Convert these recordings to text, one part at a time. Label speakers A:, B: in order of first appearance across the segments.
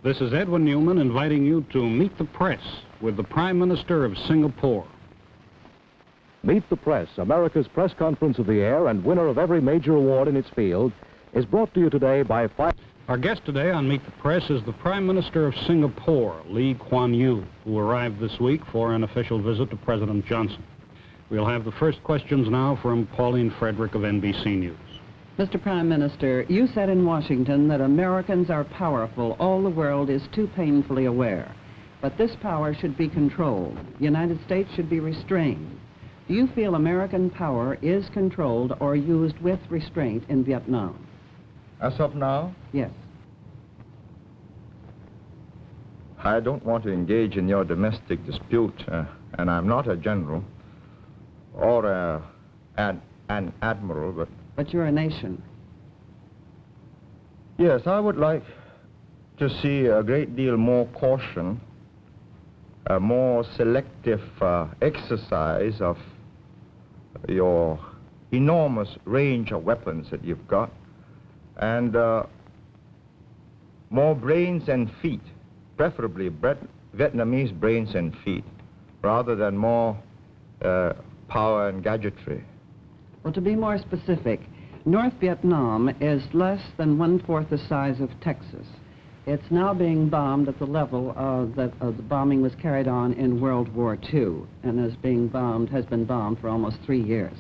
A: This is Edwin Newman inviting you to meet the press with the Prime Minister of Singapore.
B: Meet the Press, America's press conference of the year and winner of every major award in its field, is brought to you today by
A: Our guest today on Meet the Press is the Prime Minister of Singapore, Lee Kuan Yew, who arrived this week for an official visit to President Johnson. We'll have the first questions now from Pauline Frederick of NBC News.
C: Mr. Prime Minister, you said in Washington that Americans are powerful. All the world is too painfully aware. But this power should be controlled. The United States should be restrained. Do you feel American power is controlled or used with restraint in Vietnam?
D: As of now?
C: Yes.
D: I don't want to engage in your domestic dispute, and I'm not a general or an admiral,
C: But you're a nation.
D: Yes, I would like to see a great deal more caution, a more selective exercise of your enormous range of weapons that you've got, and more brains and feet, preferably Vietnamese brains and feet, rather than more power and gadgetry.
C: Well, to be more specific, North Vietnam is less than 1/4 the size of Texas. It's now being bombed at the level that the bombing was carried on in World War II, and has been bombed for almost 3 years.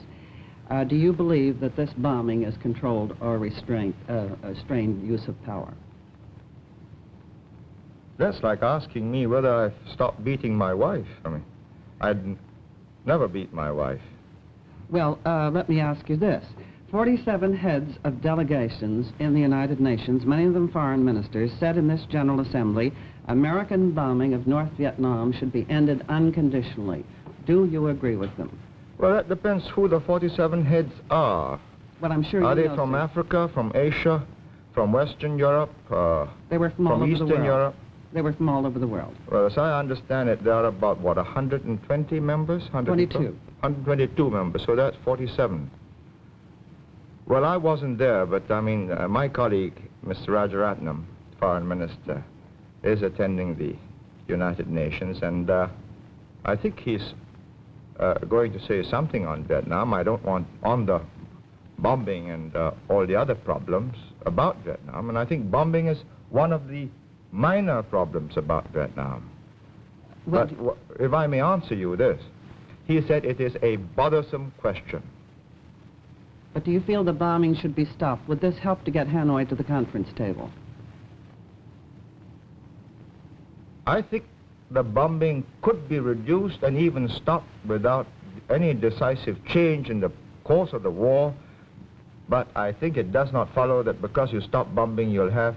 C: Do you believe that this bombing is controlled or restrained use of power?
D: That's like asking me whether I've stopped beating my wife. I mean, I'd never beat my wife.
C: Well, let me ask you this. 47 heads of delegations in the United Nations, many of them foreign ministers, said in this General Assembly, American bombing of North Vietnam should be ended unconditionally. Do you agree with them?
D: Well, that depends who the 47 heads are.
C: Well, I'm sure you
D: Are they
C: know,
D: from
C: sir.
D: Africa, from Asia, from Western Europe,
C: They were from all over the
D: Eastern
C: world.
D: Europe?
C: They were from all over the world.
D: Well, as I understand it, there are about, what, 120 members?
C: 22.
D: 122 members, so that's 47. Well, I wasn't there, but I mean, my colleague, Mr. Rajaratnam, Foreign Minister, is attending the United Nations, and I think he's going to say something on Vietnam. I don't want on the bombing and all the other problems about Vietnam, and I think bombing is one of the minor problems about Vietnam.
C: Well,
D: But if I may answer you this, he said it is a bothersome question.
C: but do you feel the bombing should be stopped? Would this help to get Hanoi to the conference table?
D: I think the bombing could be reduced and even stopped without any decisive change in the course of the war, but I think it does not follow that because you stop bombing, you'll have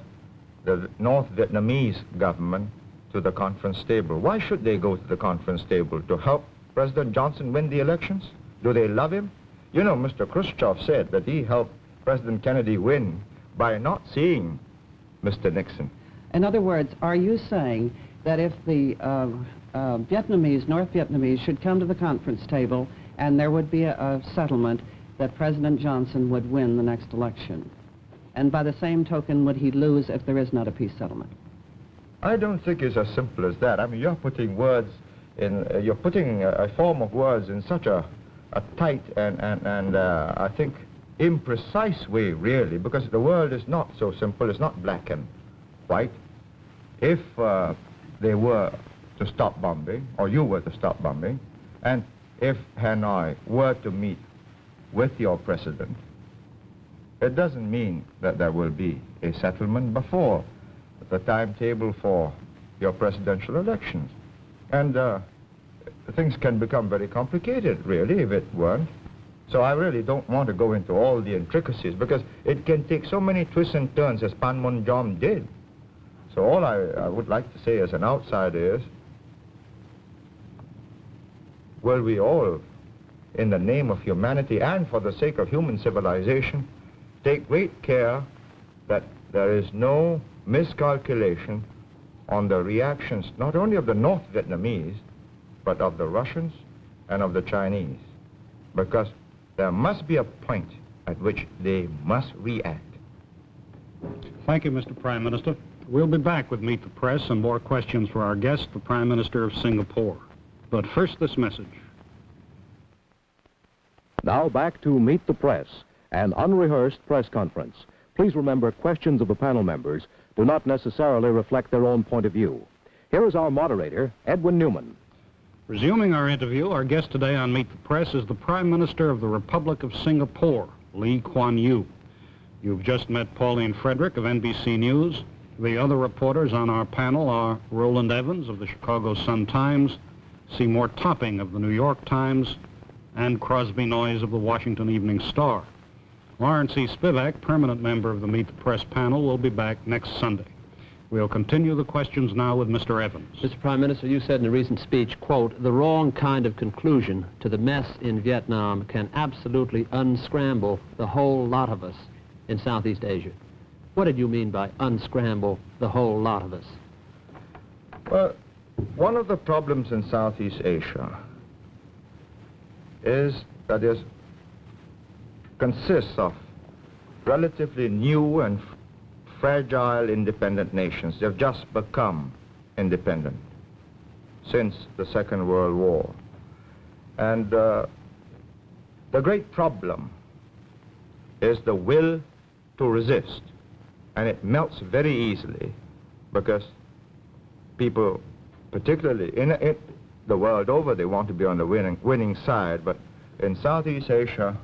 D: the North Vietnamese government to the conference table. Why should they go to the conference table? To help President Johnson win the elections? Do they love him? You know, Mr. Khrushchev said that he helped President Kennedy win by not seeing Mr. Nixon.
C: In other words, are you saying that if the North Vietnamese should come to the conference table and there would be a settlement that President Johnson would win the next election? And by the same token, would he lose if there is not a peace settlement?
D: I don't think it's as simple as that. I mean, you're putting words in, you're putting a form of words in such a tight and I think imprecise way, really, because the world is not so simple. It's not black and white. If they were to stop bombing, or you were to stop bombing, and if Hanoi were to meet with your president, it doesn't mean that there will be a settlement before the timetable for your presidential elections. And things can become very complicated, really, if it weren't. So I really don't want to go into all the intricacies, because it can take so many twists and turns, as Panmunjom did. So all I would like to say as an outsider is, will we all, in the name of humanity and for the sake of human civilization, take great care that there is no miscalculation on the reactions, not only of the North Vietnamese, but of the Russians and of the Chinese, because there must be a point at which they must react.
A: Thank you, Mr. Prime Minister. We'll be back with Meet the Press and more questions for our guest, the Prime Minister of Singapore. But first, this message.
B: Now back to Meet the Press, an unrehearsed press conference. Please remember, questions of the panel members do not necessarily reflect their own point of view. Here is our moderator, Edwin Newman.
A: Resuming our interview, our guest today on Meet the Press is the Prime Minister of the Republic of Singapore, Lee Kuan Yew. You've just met Pauline Frederick of NBC News. The other reporters on our panel are Roland Evans of the Chicago Sun-Times, Seymour Topping of the New York Times, and Crosby Noyes of the Washington Evening Star. Lawrence E. Spivak, permanent member of the Meet the Press panel, will be back next Sunday. We'll continue the questions now with Mr. Evans.
E: Mr. Prime Minister, you said in a recent speech, quote, "The wrong kind of conclusion to the mess in Vietnam can absolutely unscramble the whole lot of us in Southeast Asia." What did you mean by unscramble the whole lot of us?
D: Well, one of the problems in Southeast Asia is that it consists of relatively new and fragile independent nations. They've just become independent since the Second World War. And the great problem is the will to resist. And it melts very easily because people, particularly in the world over, they want to be on the winning side. But in Southeast Asia,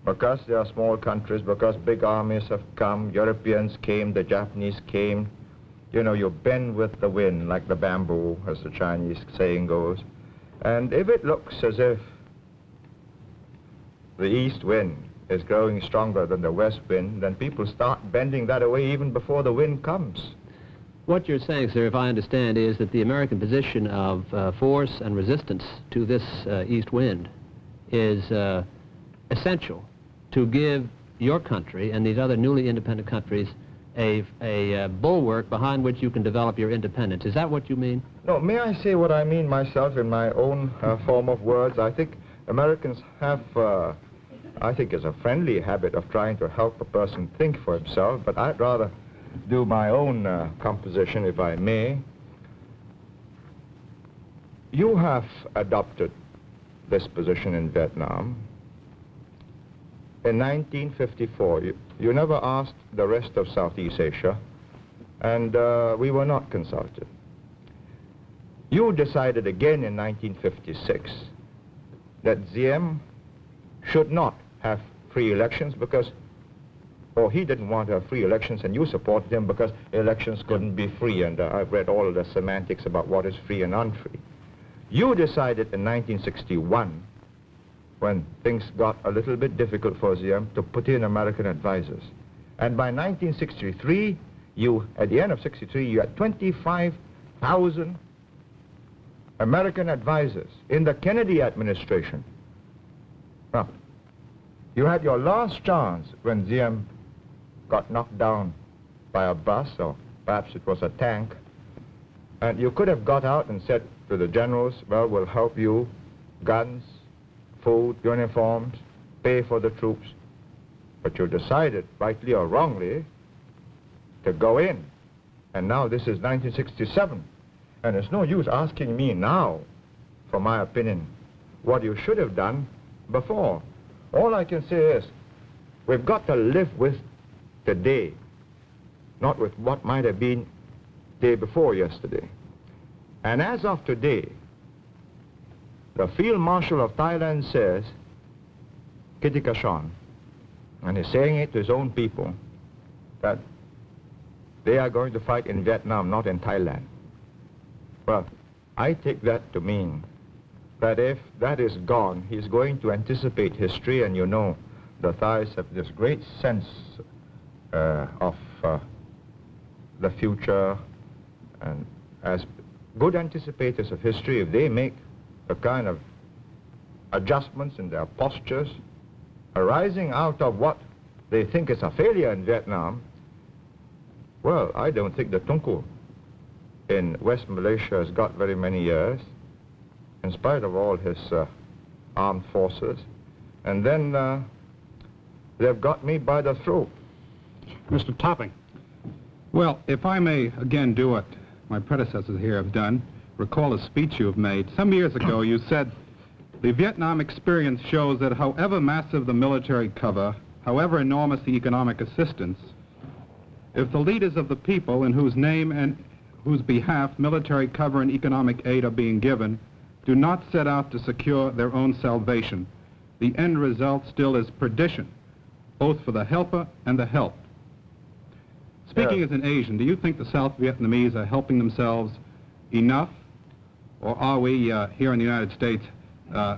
D: because they are small countries, because big armies have come, Europeans came, the Japanese came, you know, you bend with the wind like the bamboo, as the Chinese saying goes. And if it looks as if the east wind is growing stronger than the west wind, then people start bending that away even before the wind comes.
E: What you're saying, sir, if I understand, is that the American position of force and resistance to this east wind is essential to give your country and these other newly independent countries a bulwark behind which you can develop your independence. Is that what you mean?
D: No, may I say what I mean myself in my own form of words? I think Americans have, I think, is a friendly habit of trying to help a person think for himself, but I'd rather do my own composition, if I may. You have adopted this position in Vietnam. In 1954, you never asked the rest of Southeast Asia, and we were not consulted. You decided again in 1956 that Diem should not have free elections because, or he didn't want to have free elections, and you supported him because elections couldn't be free, and I've read all of the semantics about what is free and unfree. You decided in 1961, when things got a little bit difficult for Diem, to put in American advisors. And by 1963, at the end of 63, you had 25,000 American advisors in the Kennedy administration. Now, you had your last chance when Diem got knocked down by a bus, or perhaps it was a tank, and you could have got out and said to the generals, well, we'll help you, guns, food, uniforms, pay for the troops. But you decided, rightly or wrongly, to go in. And now this is 1967. And it's no use asking me now, for my opinion, what you should have done before. All I can say is, we've got to live with today, not with what might have been day before yesterday. And as of today, the Field Marshal of Thailand says, Kitikashon, and he's saying it to his own people, that they are going to fight in Vietnam, not in Thailand. Well, I take that to mean that if that is gone, he's going to anticipate history, and you know, the Thais have this great sense of the future, and as good anticipators of history, if they make a kind of adjustments in their postures arising out of what they think is a failure in Vietnam, well, I don't think the Tunku in West Malaysia has got very many years, in spite of all his armed forces. And then they've got me by the throat.
A: Mr. Topping,
F: Well, if I may again do what my predecessors here have done, recall a speech you have made. Some years ago you said, the Vietnam experience shows that however massive the military cover, however enormous the economic assistance, if the leaders of the people in whose name and whose behalf military cover and economic aid are being given do not set out to secure their own salvation, the end result still is perdition, both for the helper and the helped. Speaking as an Asian, do you think the South Vietnamese are helping themselves enough, or are we here in the United States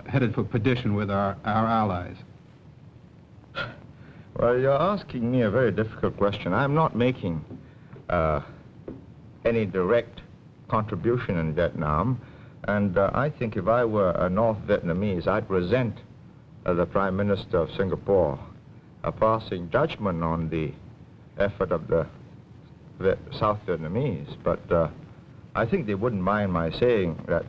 F: headed for perdition with our allies?
D: Well, you're asking me a very difficult question. I'm not making any direct contribution in Vietnam, and I think if I were a North Vietnamese, I'd resent the Prime Minister of Singapore passing judgment on the effort of the South Vietnamese, but I think they wouldn't mind my saying that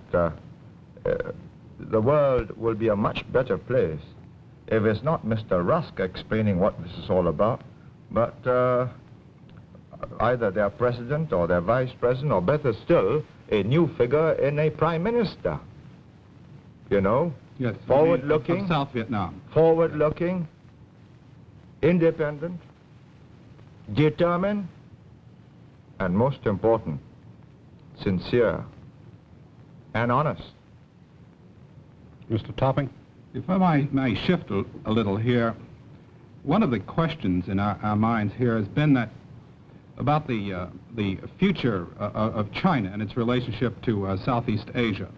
D: the world will be a much better place if it's not Mr. Rusk explaining what this is all about, but either their president or their vice president, or better still, a new figure in a prime minister. You know?
F: Yes.
D: Forward-looking.
F: Of South Vietnam.
D: Forward-looking, independent, determined, and most important, sincere and honest.
A: Mr. Topping?
F: If I may shift a little here, one of the questions in our minds here has been that about the future of China and its relationship to Southeast Asia.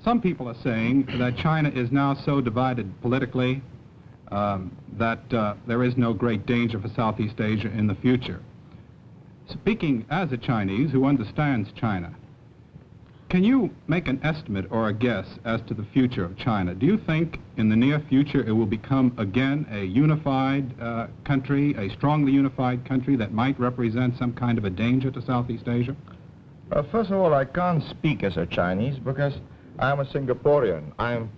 F: Some people are saying that China is now so divided politically that there is no great danger for Southeast Asia in the future. Speaking as a Chinese who understands China, can you make an estimate or a guess as to the future of China? Do you think in the near future it will become again a unified country, a strongly unified country that might represent some kind of a danger to Southeast Asia?
D: First of all, I can't speak as a Chinese because I'm a Singaporean. I'm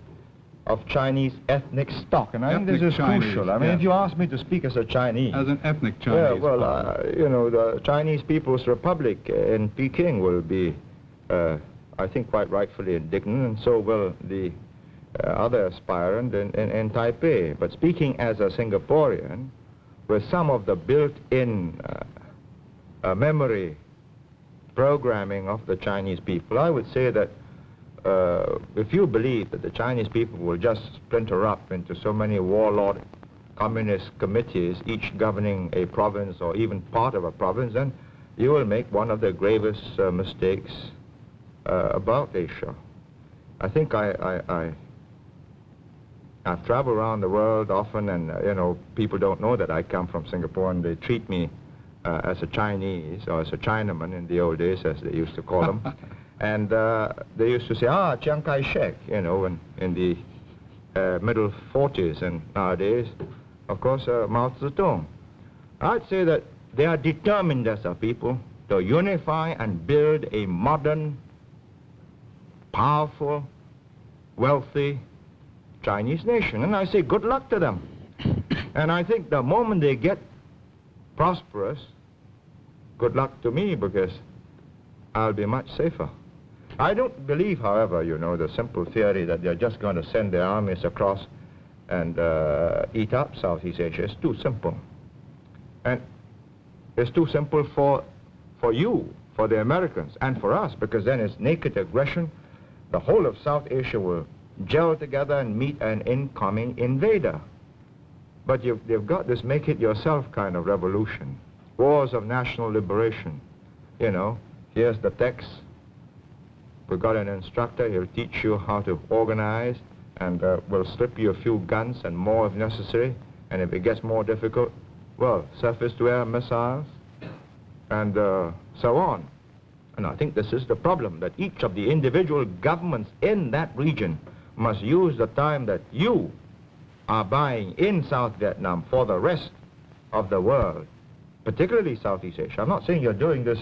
D: of Chinese ethnic stock, and I think this is crucial. I mean, if you ask me to speak as a Chinese...
F: As an ethnic Chinese.
D: Yeah, well, you know, the Chinese People's Republic in Peking will be... I think quite rightfully indignant, and so will the other aspirant in Taipei. But speaking as a Singaporean, with some of the built-in memory programming of the Chinese people, I would say that if you believe that the Chinese people will just splinter up into so many warlord communist committees, each governing a province or even part of a province, then you will make one of the gravest mistakes about Asia. I think I've traveled around the world often, and you know, people don't know that I come from Singapore, and they treat me as a Chinese or as a Chinaman in the old days, as they used to call them. And they used to say, Chiang Kai-shek, you know, in the middle 40s, and nowadays, of course, Mao Zedong. I'd say that they are determined as a people to unify and build a modern, powerful, wealthy Chinese nation. And I say good luck to them. And I think the moment they get prosperous, good luck to me, because I'll be much safer. I don't believe, however, you know, the simple theory that they're just going to send their armies across and eat up Southeast Asia. It's too simple. And it's too simple for you, for the Americans, and for us, because then it's naked aggression. The whole of South Asia will gel together and meet an incoming invader. But they've got this make-it-yourself kind of revolution. Wars of national liberation. You know, here's the text. We've got an instructor. He'll teach you how to organize, and we'll slip you a few guns and more if necessary. And if it gets more difficult, well, surface-to-air missiles, and so on. And I think this is the problem, that each of the individual governments in that region must use the time that you are buying in South Vietnam for the rest of the world, particularly Southeast Asia. I'm not saying you're doing this,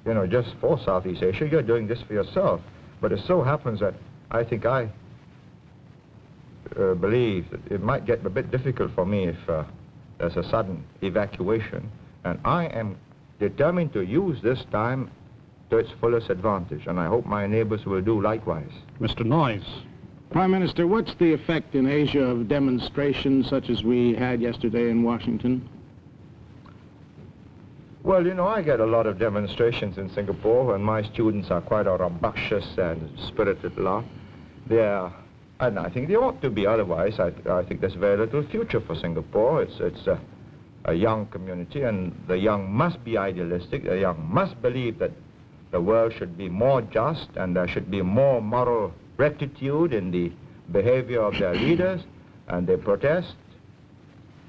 D: you know, just for Southeast Asia. You're doing this for yourself. But it so happens that I think I believe that it might get a bit difficult for me if there's a sudden evacuation. And I am determined to use this time to its fullest advantage, and I hope my neighbors will do likewise.
A: Mr. Noyes.
G: Prime Minister, what's the effect in Asia of demonstrations such as we had yesterday in Washington?
D: Well, you know, I get a lot of demonstrations in Singapore, and my students are quite a rambunctious and spirited lot. And I think they ought to be. Otherwise, I think there's very little future for Singapore. It's a young community, and the young must be idealistic. The young must believe that the world should be more just, and there should be more moral rectitude in the behavior of their leaders, and they protest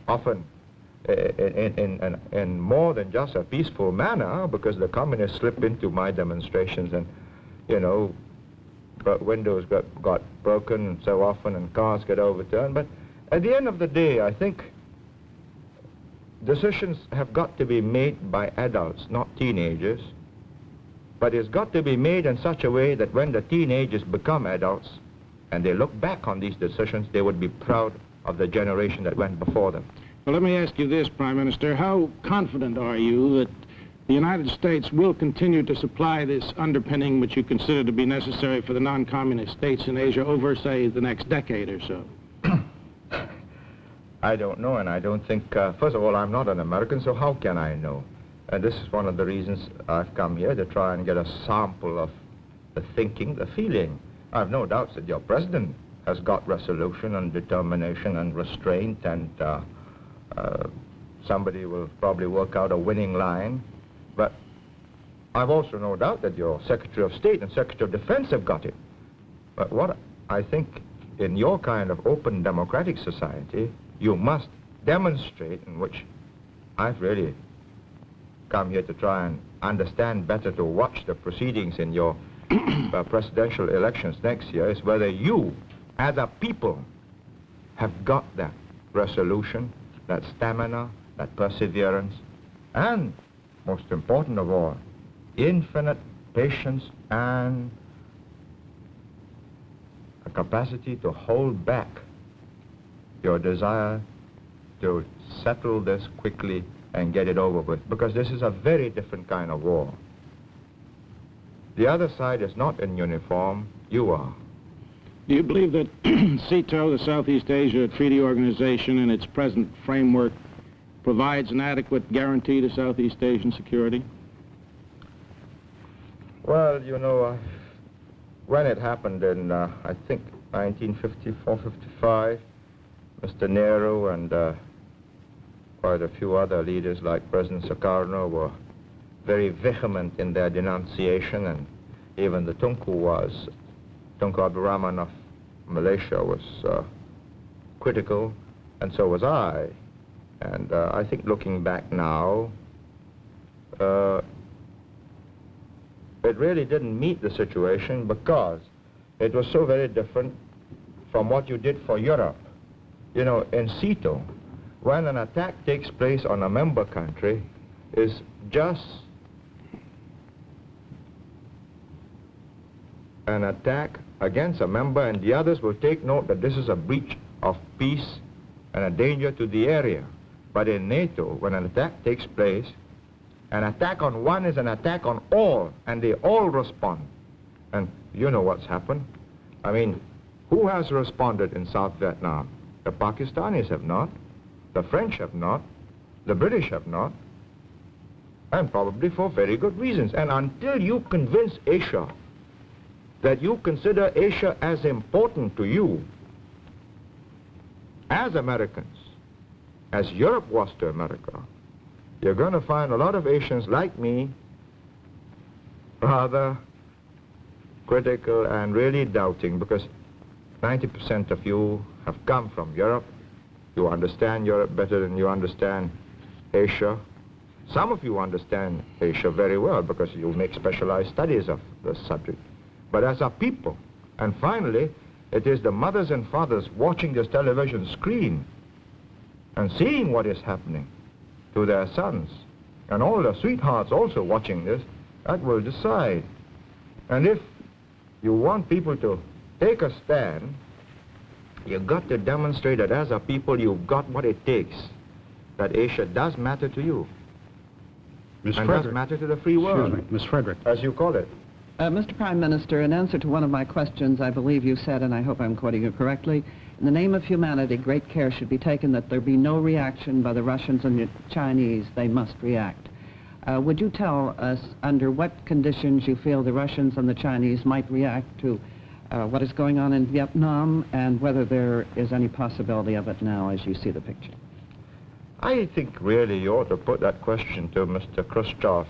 D: often in more than just a peaceful manner, because the communists slip into my demonstrations and, you know, windows got broken so often and cars get overturned. But at the end of the day, I think decisions have got to be made by adults, not teenagers. But it's got to be made in such a way that when the teenagers become adults and they look back on these decisions, they would be proud of the generation that went before them.
G: Well, let me ask you this, Prime Minister. How confident are you that the United States will continue to supply this underpinning which you consider to be necessary for the non-communist states in Asia over, say, the next decade or so?
D: I don't know, and I don't think, first of all, I'm not an American, so how can I know? And this is one of the reasons I've come here, to try and get a sample of the thinking, the feeling. I have no doubts that your president has got resolution and determination and restraint, and somebody will probably work out a winning line. But I've also no doubt that your Secretary of State and Secretary of Defense have got it. But what I think in your kind of open democratic society, you must demonstrate, in which I've really come here to try and understand better, to watch the proceedings in your presidential elections next year, is whether you, as a people, have got that resolution, that stamina, that perseverance, and, most important of all, infinite patience and a capacity to hold back your desire to settle this quickly and get it over with, because this is a very different kind of war. The other side is not in uniform, you are.
G: Do you believe that CETO, the Southeast Asia Treaty Organization, in its present framework, provides an adequate guarantee to Southeast Asian security?
D: Well, you know, when it happened in, I think, 1954, 55, Mr. Nehru and quite a few other leaders like President Sukarno were very vehement in their denunciation, and even the Tunku Abdul Rahman of Malaysia was critical, and so was I. And I think looking back now, it really didn't meet the situation, because it was so very different from what you did for Europe. You know, in CETO, when an attack takes place on a member country, is just an attack against a member, and the others will take note that this is a breach of peace and a danger to the area. But in NATO, when an attack takes place, an attack on one is an attack on all, and they all respond. And you know what's happened. I mean, who has responded in South Vietnam? The Pakistanis have not, the French have not, the British have not, and probably for very good reasons. And until you convince Asia that you consider Asia as important to you, as Americans, as Europe was to America, you're going to find a lot of Asians like me rather critical and really doubting, because 90% of you have come from Europe. You understand Europe better than you understand Asia. Some of you understand Asia very well because you make specialized studies of the subject. But as a people, and finally, it is the mothers and fathers watching this television screen and seeing what is happening to their sons, and all the sweethearts also watching this, that will decide. And if you want people to take a stand, you've got to demonstrate that as a people you've got what it takes, that Asia does matter to you.
A: Ms.
D: And
A: Frederick.
D: that's matter to the free world.
A: Excuse me, Ms. Frederick.
D: As you call it.
C: Mr. Prime Minister, in answer to one of my questions, I believe you said, and I hope I'm quoting you correctly, in the name of humanity, great care should be taken that there be no reaction by the Russians and the Chinese. They must react. Would you tell us under what conditions you feel the Russians and the Chinese might react to what is going on in Vietnam, and whether there is any possibility of it now as you see the picture?
D: I think really you ought to put that question to Mr. Khrushchev,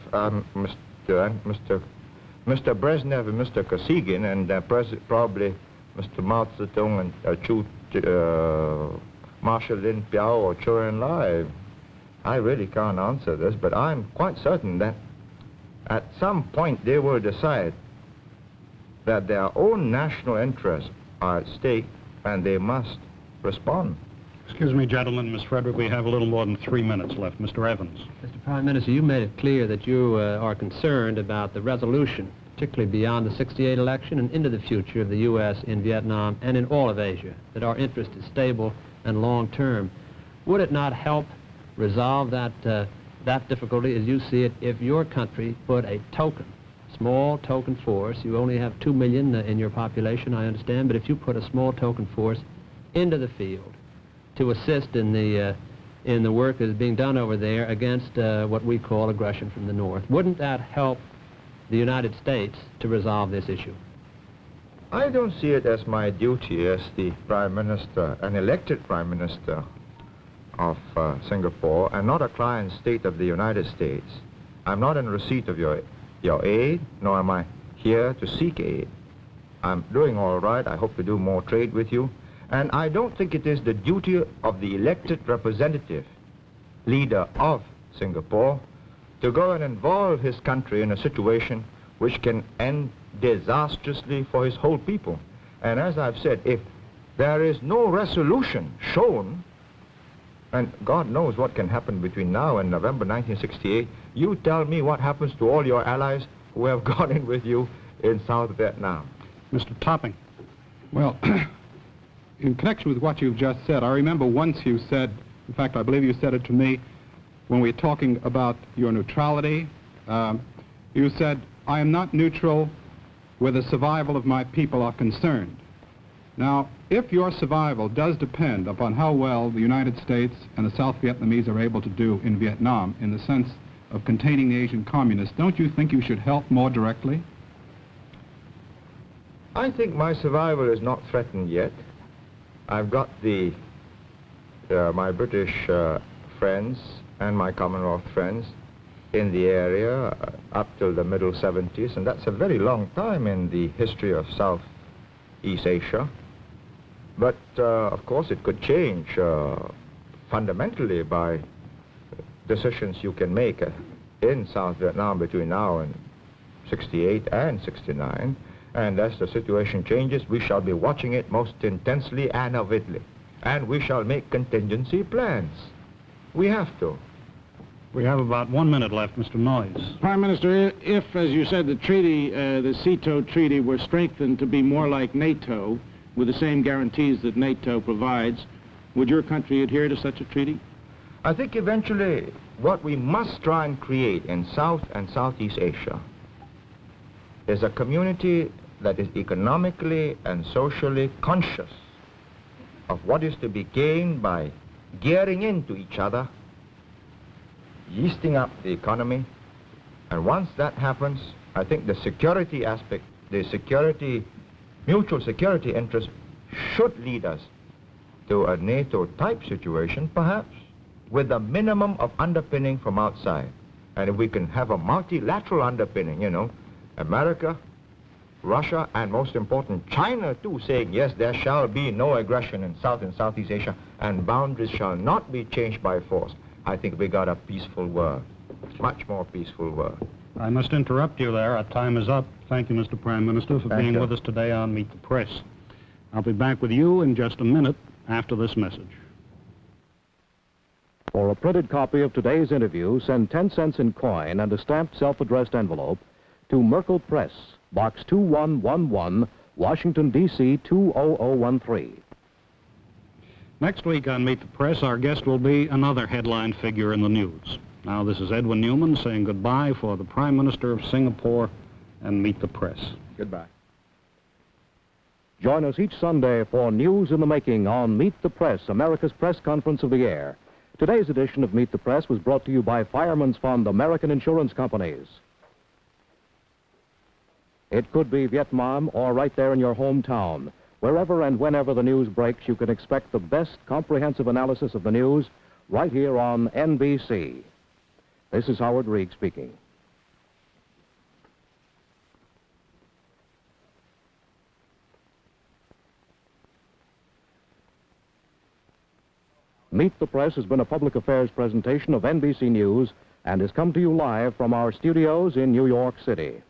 D: Mr. Brezhnev and Mr. Kosygin, and probably Mr. Mao Zedong and Marshal Lin Piao or Zhou Enlai. I really can't answer this, but I'm quite certain that at some point they will decide that their own national interests are at stake and they must respond.
A: Excuse me, gentlemen. Ms. Frederick, we have a little more than 3 minutes left. Mr. Evans.
E: Mr. Prime Minister, you made it clear that you are concerned about the resolution, particularly beyond the '68 election and into the future of the U.S. in Vietnam and in all of Asia, that our interest is stable and long-term. Would it not help resolve that difficulty, as you see it, if your country put a small token force? You only have 2 million in your population, I understand, but if you put a small token force into the field to assist in the work that is being done over there against what we call aggression from the North, wouldn't that help the United States to resolve this issue?
D: I don't see it as my duty as the Prime Minister, an elected Prime Minister of Singapore, and not a client state of the United States. I'm not in receipt of your aid, nor am I here to seek aid. I'm doing all right. I hope to do more trade with you. And I don't think it is the duty of the elected representative, leader of Singapore, to go and involve his country in a situation which can end disastrously for his whole people. And as I've said, if there is no resolution shown, and God knows what can happen between now and November 1968, you tell me what happens to all your allies who have gone in with you in South Vietnam.
A: Mr. Topping.
F: Well, in connection with what you've just said, I remember once you said, in fact, I believe you said it to me, when we were talking about your neutrality, you said, I am not neutral where the survival of my people are concerned. Now, if your survival does depend upon how well the United States and the South Vietnamese are able to do in Vietnam in the sense of containing the Asian communists, don't you think you should help more directly?
D: I think my survival is not threatened yet. I've got my British friends and my Commonwealth friends in the area up till the middle 70s, and that's a very long time in the history of Southeast Asia. But, of course, it could change fundamentally by decisions you can make in South Vietnam between now and 68 and 69. And as the situation changes, we shall be watching it most intensely and avidly. And we shall make contingency plans. We have to.
A: We have about 1 minute left, Mr. Noyes.
G: Prime Minister, if, as you said, the treaty, the CETO treaty, were strengthened to be more like NATO, with the same guarantees that NATO provides, would your country adhere to such a treaty?
D: I think eventually what we must try and create in South and Southeast Asia is a community that is economically and socially conscious of what is to be gained by gearing into each other, yeasting up the economy, and once that happens, I think the security aspect, mutual security interest should lead us to a NATO-type situation, perhaps, with a minimum of underpinning from outside. And if we can have a multilateral underpinning, you know, America, Russia, and most important, China, too, saying, yes, there shall be no aggression in South and Southeast Asia, and boundaries shall not be changed by force, I think we got a peaceful world, much more peaceful world.
A: I must interrupt you there. Our time is up. Thank you, Mr. Prime Minister, for being with us today on Meet the Press. I'll be back with you in just a minute after this message.
B: For a printed copy of today's interview, send 10 cents in coin and a stamped self-addressed envelope to Merkel Press, Box 2111, Washington, D.C. 20013.
A: Next week on Meet the Press, our guest will be another headline figure in the news. Now, this is Edwin Newman saying goodbye for the Prime Minister of Singapore and Meet the Press.
F: Goodbye.
B: Join us each Sunday for News in the Making on Meet the Press, America's press conference of the year. Today's edition of Meet the Press was brought to you by Fireman's Fund American Insurance Companies. It could be Vietnam or right there in your hometown. Wherever and whenever the news breaks, you can expect the best comprehensive analysis of the news right here on NBC. This is Howard Reed speaking. Meet the Press has been a public affairs presentation of NBC News and has come to you live from our studios in New York City.